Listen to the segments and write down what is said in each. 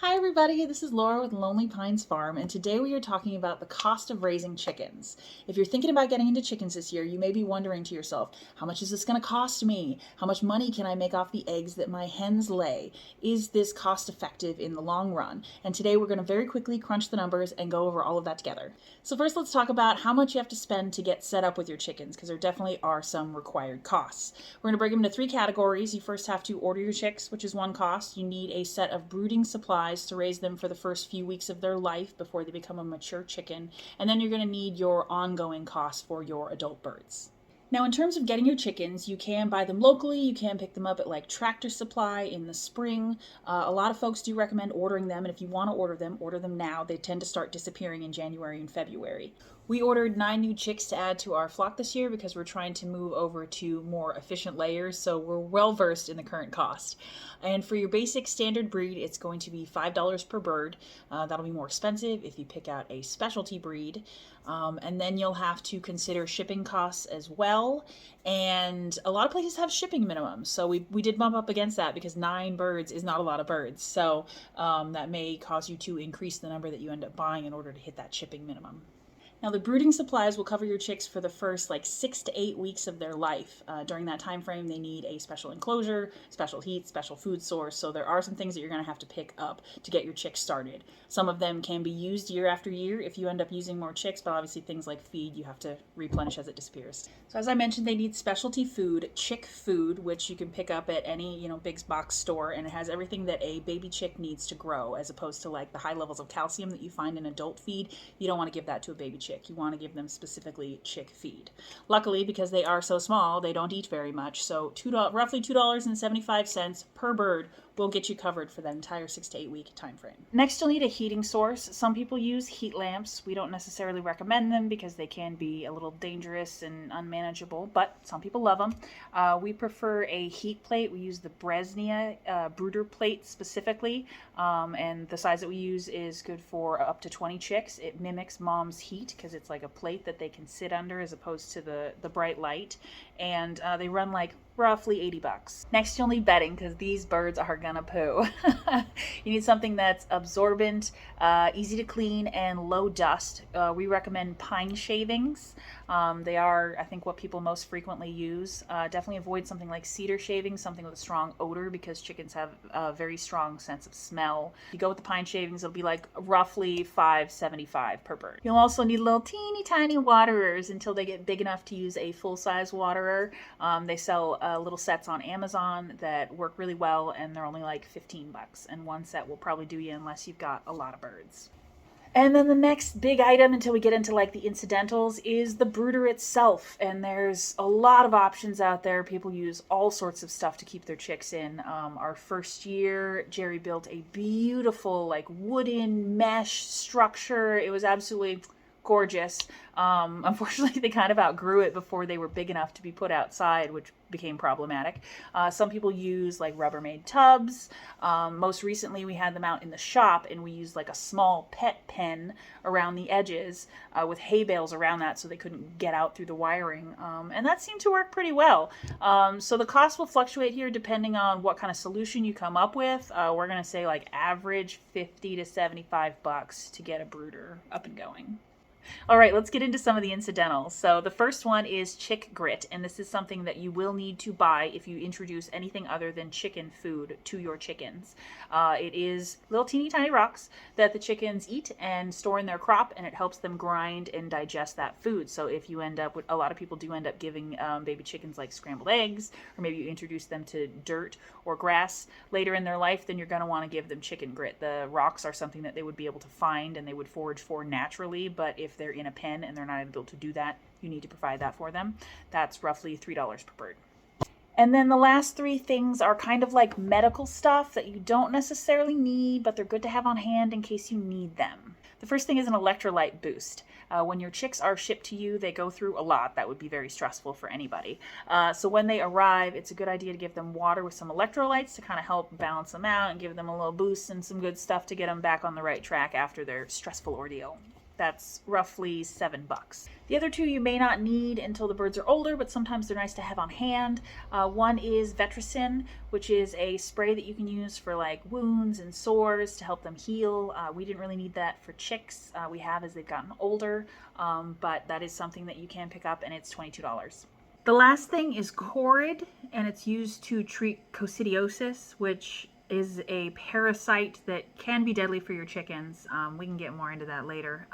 Hi everybody, this is Laura with Lonely Pines Farm, and today we are talking about the cost of raising chickens. If you're thinking about getting into chickens this year, you may be wondering to yourself, how much is this going to cost me? How much money can I make off the eggs that my hens lay? Is this cost effective in the long run? And today we're going to very quickly crunch the numbers and go over all of that together. So first let's talk about how much you have to spend to get set up with your chickens, because there definitely are some required costs. We're going to break them into three categories. You first have to order your chicks, which is one cost. You need a set of brooding supplies to raise them for the first few weeks of their life before they become a mature chicken. And then you're going to need your ongoing costs for your adult birds. Now, in terms of getting your chickens, you can buy them locally. You can pick them up at like Tractor Supply in the spring. A lot of folks do recommend ordering them, and if you want to order them now. They tend to start disappearing in January and February. We ordered 9 new chicks to add to our flock this year because we're trying to move over to more efficient layers, so we're well versed in the current cost. And for your basic standard breed, it's going to be $5 per bird. That'll be more expensive if you pick out a specialty breed. And then you'll have to consider shipping costs as well. And a lot of places have shipping minimums. So we did bump up against that because 9 birds is not a lot of birds. So that may cause you to increase the number that you end up buying in order to hit that shipping minimum. Now, the brooding supplies will cover your chicks for the first 6 to 8 weeks of their life. During that time frame, they need a special enclosure, special heat, special food source. So there are some things that you're going to have to pick up to get your chicks started. Some of them can be used year after year if you end up using more chicks, but obviously things like feed you have to replenish as it disappears. So as I mentioned, they need specialty food, chick food, which you can pick up at any big box store, and it has everything that a baby chick needs to grow, as opposed to the high levels of calcium that you find in adult feed. You don't want to give that to a baby chick. You want to give them specifically chick feed. Luckily, because they are so small, they don't eat very much. So roughly $2.75 per bird will get you covered for that entire 6 to 8 week time frame. Next, you'll need a heating source. Some people use heat lamps. We don't necessarily recommend them because they can be a little dangerous and unmanageable, but some people love them. We prefer a heat plate. We use the Bresnia brooder plate specifically, and the size that we use is good for up to 20 chicks. It mimics mom's heat because it's like a plate that they can sit under as opposed to the bright light, and they run roughly $80. Next, you'll need bedding because these birds are gonna poo. You need something that's absorbent, easy to clean, and low dust. We recommend pine shavings. They are, I think, what people most frequently use. Definitely avoid something like cedar shavings, something with a strong odor, because chickens have a very strong sense of smell. If you go with the pine shavings, it'll be roughly $5.75 per bird. You'll also need little teeny tiny waterers until they get big enough to use a full-size waterer. They sell little sets on Amazon that work really well, and they're only $15, and one set will probably do you unless you've got a lot of birds. And then the next big item, until we get into the incidentals, is the brooder itself. And there's a lot of options out there. People use all sorts of stuff to keep their chicks in. Our first year, Jerry built a beautiful wooden mesh structure. It was absolutely gorgeous. Unfortunately, they kind of outgrew it before they were big enough to be put outside, which became problematic. Some people use Rubbermaid tubs. Most recently, we had them out in the shop, and we used a small pet pen around the edges with hay bales around that so they couldn't get out through the wiring. And that seemed to work pretty well. So the cost will fluctuate here depending on what kind of solution you come up with. We're going to say average $50 to $75 to get a brooder up and going. All right, let's get into some of the incidentals. So the first one is chick grit, and this is something that you will need to buy if you introduce anything other than chicken food to your chickens. It is little teeny tiny rocks that the chickens eat and store in their crop, and it helps them grind and digest that food. So if you end up with, a lot of people do end up giving baby chickens scrambled eggs, or maybe you introduce them to dirt or grass later in their life, then you're going to want to give them chicken grit. The rocks are something that they would be able to find and they would forage for naturally, but if they're in a pen and they're not able to do that, you need to provide that for them. That's roughly $3 per bird. And then the last 3 things are kind of medical stuff that you don't necessarily need, but they're good to have on hand in case you need them. The first thing is an electrolyte boost. When your chicks are shipped to you, they go through a lot. That would be very stressful for anybody. So when they arrive, it's a good idea to give them water with some electrolytes to kind of help balance them out and give them a little boost and some good stuff to get them back on the right track after their stressful ordeal. That's roughly $7. The other two you may not need until the birds are older, but sometimes they're nice to have on hand. One is _𝐸𝐸𝐸𝐸𝐸𝐸𝐸𝐸, which is a spray that you can use for like wounds and sores to help them heal. We didn't really need that for chicks. We have as they've gotten older, but that is something that you can pick up, and it's $22. The last thing is Corid, and it's used to treat coccidiosis, which is a parasite that can be deadly for your chickens. We can get more into that later.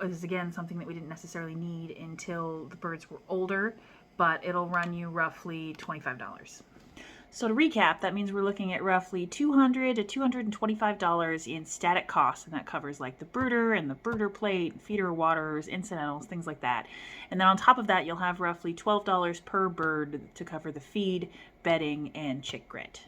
It is again something that we didn't necessarily need until the birds were older, but it'll run you roughly $25. So to recap, that means we're looking at roughly $200 to $225 in static costs, and that covers like the brooder and the brooder plate, feeder waters, incidentals, things like that. And then on top of that, you'll have roughly $12 per bird to cover the feed, bedding, and chick grit.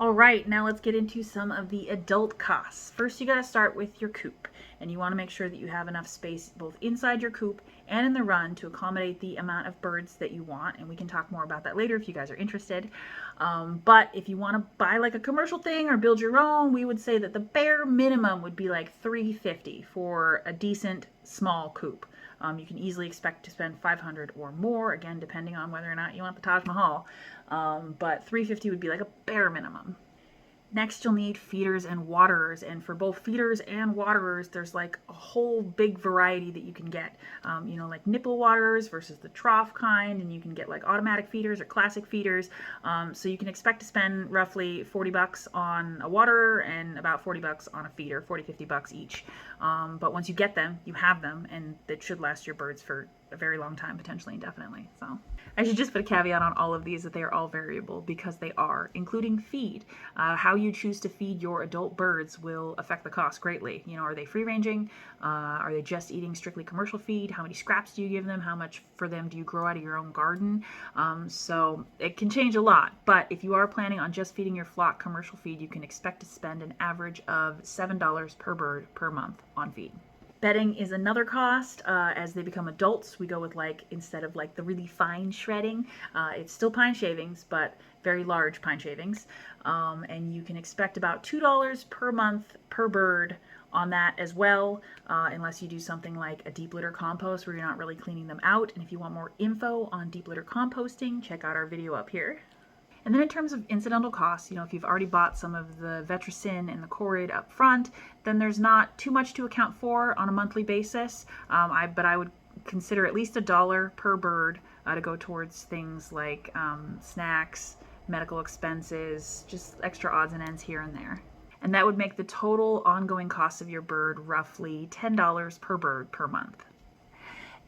All right, now let's get into some of the adult costs. First, you got to start with your coop, and you want to make sure that you have enough space both inside your coop and in the run to accommodate the amount of birds that you want, and we can talk more about that later if you guys are interested. But if you want to buy like a commercial thing or build your own, we would say that the bare minimum would be like $350 for a decent small coop. You can easily expect to spend $500 or more, again, depending on whether or not you want the Taj Mahal. But $350 would be like a bare minimum. Next, you'll need feeders and waterers, and for both feeders and waterers, there's like a whole big variety that you can get. You know, like nipple waterers versus the trough kind, and you can get like automatic feeders or classic feeders. So you can expect to spend roughly $40 on a waterer and about $40 on a feeder, $40-50 each. But once you get them, you have them, and it should last your birds for a very long time, potentially indefinitely. So I should just put a caveat on all of these that they are all variable, because they are, including feed. How you choose to feed your adult birds will affect the cost greatly. You know, are they free ranging? Are they just eating strictly commercial feed? How many scraps do you give them? How much for them do you grow out of your own garden? So it can change a lot, but if you are planning on just feeding your flock commercial feed, you can expect to spend an average of $7 per bird per month on feed. Bedding is another cost. As they become adults, we go with like, instead of like the really fine shredding, it's still pine shavings, but very large pine shavings. And you can expect about $2 per month per bird on that as well, unless you do something like a deep litter compost where you're not really cleaning them out. And if you want more info on deep litter composting, check out our video up here. And then in terms of incidental costs, you know, if you've already bought some of the _𝐸𝐸𝐸𝐸𝐸𝐸𝐸𝐸𝐸𝐸𝐸𝐸𝐸𝐸 up front, then there's not too much to account for on a monthly basis. But I would consider at least $1 per bird to go towards things like snacks, medical expenses, just extra odds and ends here and there. And that would make the total ongoing cost of your bird roughly $10 per bird per month.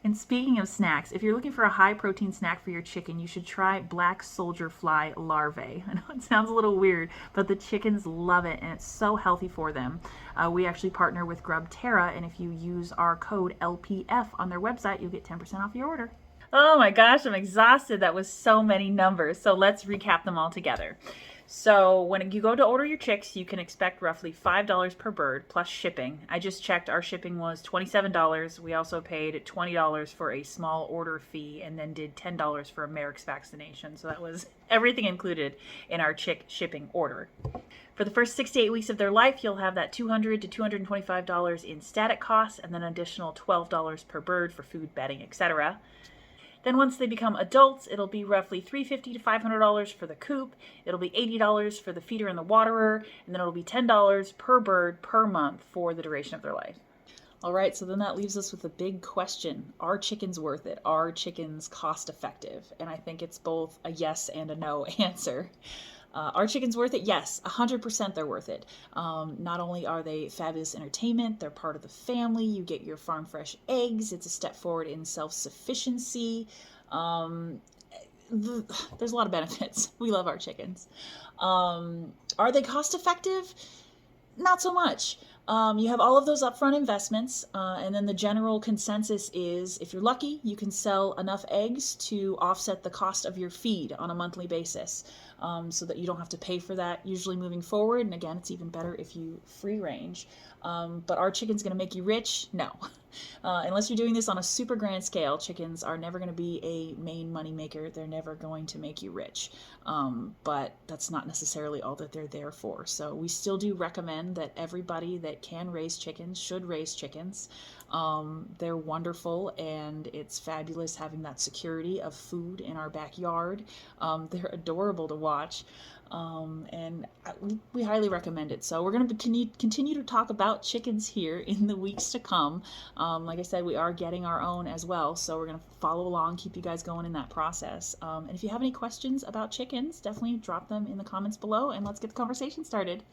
And speaking of snacks, if you're looking for a high protein snack for your chicken, you should try black soldier fly larvae. I know it sounds a little weird, but the chickens love it, and it's so healthy for them. We actually partner with 𝐷𝐞𝐥𝐚𝐭𝐞𝐝, and if you use our code LPF on their website, you'll get 10% off your order. Oh my gosh, I'm exhausted. That was so many numbers. So let's recap them all together. So when you go to order your chicks, you can expect roughly $5 per bird plus shipping. I just checked, our shipping was $27. We also paid $20 for a small order fee, and then did $10 for a Merrick's vaccination. So that was everything included in our chick shipping order. For the first 6 to 8 weeks of their life, you'll have that $200 to $225 in static costs, and then an additional $12 per bird for food, bedding, etc. Then once they become adults, it'll be roughly $350 to $500 for the coop. It'll be $80 for the feeder and the waterer, and then it'll be $10 per bird per month for the duration of their life. All right, so then that leaves us with a big question. Are chickens worth it? Are chickens cost effective? And I think it's both a yes and a no answer. Are chickens worth it? Yes, 100% they're worth it. Not only are they fabulous entertainment, they're part of the family. You get your farm fresh eggs. It's a step forward in self-sufficiency. There's a lot of benefits. We love our chickens. Are they cost effective? Not so much. You have all of those upfront investments, and then the general consensus is, if you're lucky, you can sell enough eggs to offset the cost of your feed on a monthly basis. so that you don't have to pay for that usually moving forward. And again, it's even better if you free range. But are chickens going to make you rich? No. Unless you're doing this on a super grand scale, chickens are never going to be a main money maker. They're never going to make you rich. But that's not necessarily all that they're there for. So we still do recommend that everybody that can raise chickens should raise chickens. They're wonderful, and it's fabulous having that security of food in our backyard. They're adorable to watch. And we highly recommend it. So we're going to continue to talk about chickens here in the weeks to come. Like I said, we are getting our own as well, so we're going to follow along, keep you guys going in that process. And if you have any questions about chickens, definitely drop them in the comments below, and let's get the conversation started.